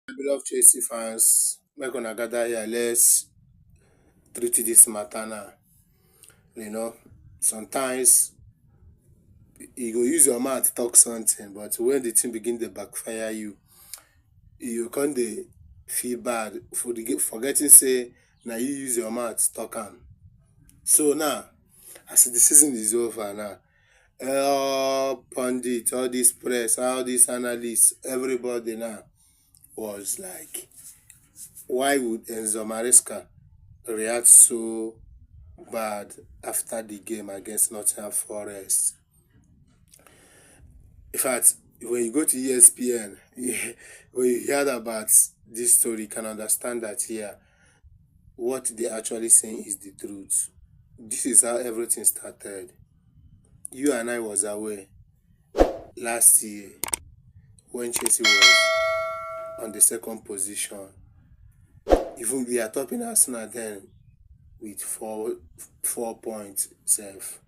Beloved Chelsea fans, make una gather here. Let's treat this matter now. You know, sometimes you go use your mouth talk something, but when the thing begin to backfire you, you can't dey feel bad for forgetting say now you use your mouth talk am. So now, as the season is over now, all pundits, all this press, all these analysts, everybody now was like, why would Enzo Maresca react so bad after the game against Nottingham Forest? In fact, when you go to ESPN, when you hear about this story, you can understand that here, what they actually saying is the truth. This is how everything started. You and I was away last year when Chelsea was on the second position. Even we are topping Arsenal then with 4 points self.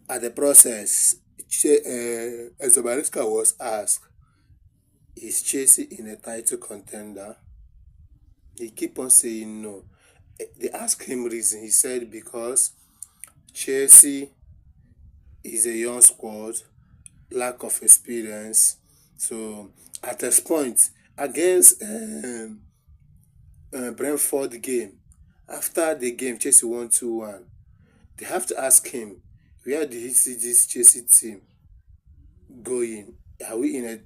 At the process, Enzo Maresca was asked, is Chelsea in a title contender? He keep on saying no. They asked him reason. He said because Chelsea is a young squad, lack of experience. So at this point, against Brentford game, after the game Chelsea won 2-1, they have to ask him, where did he see this Chelsea team going? Are we in a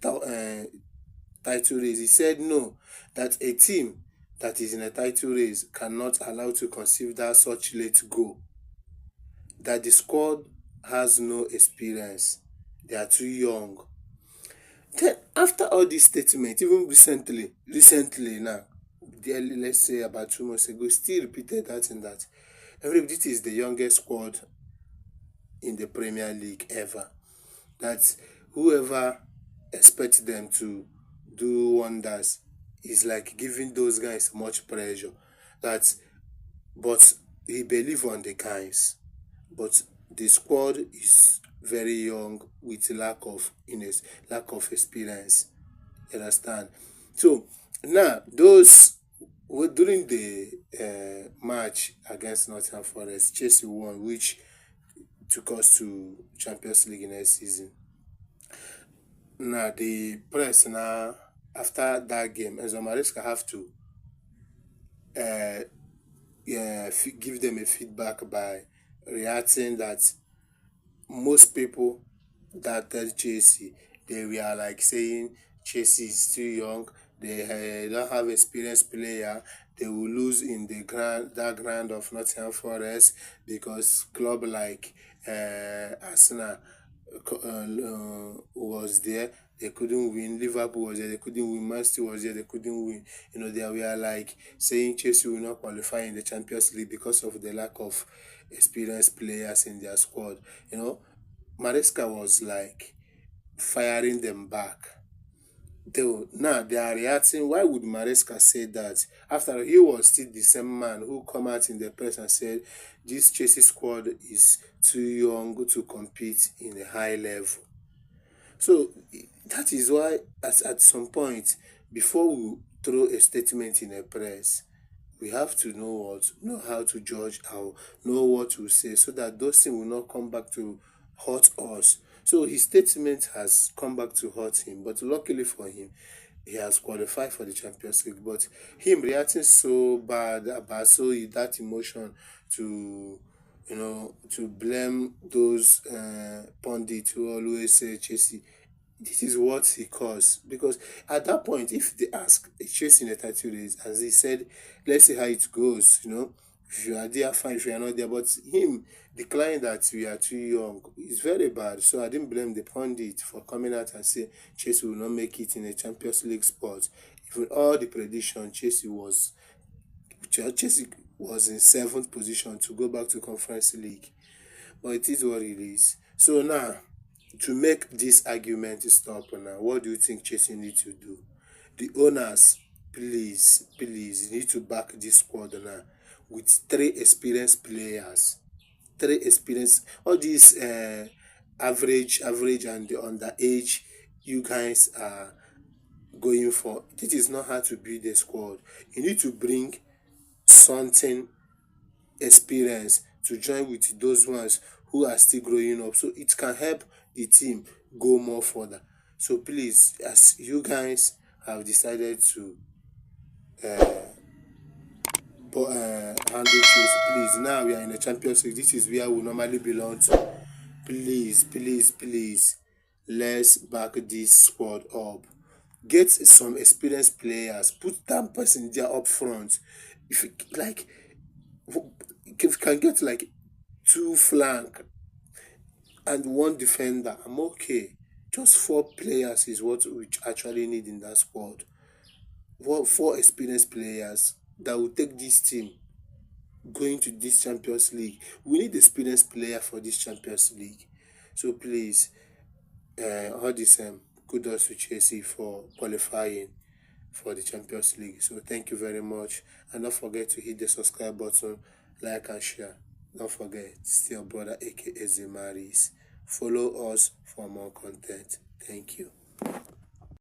title race? He said no, that a team that is in a title race cannot allow to conceive that such late goal. That the squad has no experience. They are too young. Then after all this statement, even recently now, let's say about 2 months ago, still repeated that in that everybody, this is the youngest squad in the Premier League ever. That whoever expects them to do wonders is like giving those guys much pressure. That, but he believe on the guys, but the squad is very young with lack of experience. You understand? So now those during the match against Nottingham Forest, Chelsea won, which took us to Champions League next season. Now the press now after that game, Enzo Maresca have to give them a feedback by reacting that most people that tell Chelsea, they were like saying Chelsea is too young, they don't have experienced player, they will lose in the ground of Nottingham Forest because club like Arsenal was there, they couldn't win. Liverpool was there, they couldn't win. Man City was there, they couldn't win. They were like saying Chelsea will not qualify in the Champions League because of the lack of experienced players in their squad. Maresca was like firing them back. Now they are reacting. Why would Maresca say that after he was still the same man who come out in the press and said this Chelsea squad is too young to compete in a high level? So that is why at some point, before we throw a statement in a press, we have to know how to judge, how know what to say, so that those things will not come back to hurt us. So his statement has come back to hurt him, but luckily for him, he has qualified for the Champions League. But him reacting so bad about that emotion to to blame those pundits who always say Chelsea, this is what he caused. Because at that point, if they ask a chasing a title race, as he said, let's see how it goes, if you are there, fine, if you are not there. But him declaring that we are too young is very bad. So I didn't blame the pundit for coming out and say Chelsea will not make it in a Champions League spot. Even all the prediction, Chelsea was in seventh position to go back to Conference League. But it is what it is. So now, to make this argument stop now, what do you think Chelsea need to do? The owners, please, you need to back this squad now with three experienced players. Three experienced, all these average and the underage, you guys are going for. This is not how to build a squad. You need to bring something experience to join with those ones who are still growing up, so it can help the team go more further. So please, as you guys have decided to handle this, please, now we are in the Champions League. This is where we normally belong to. Please, please, please, let's back this squad up. Get some experienced players. Put that person there up front. If you, like, if you can get like two flank and one defender, I'm okay. Just four players is what we actually need in that squad. Four experienced players that will take this team going to this Champions League. We need experienced player for this Champions League. So please, all this kudos to Chelsea for qualifying for the Champions League. So thank you very much. And don't forget to hit the subscribe button, like and share. Don't forget, still brother aka Zemaris. Follow us for more content. Thank you.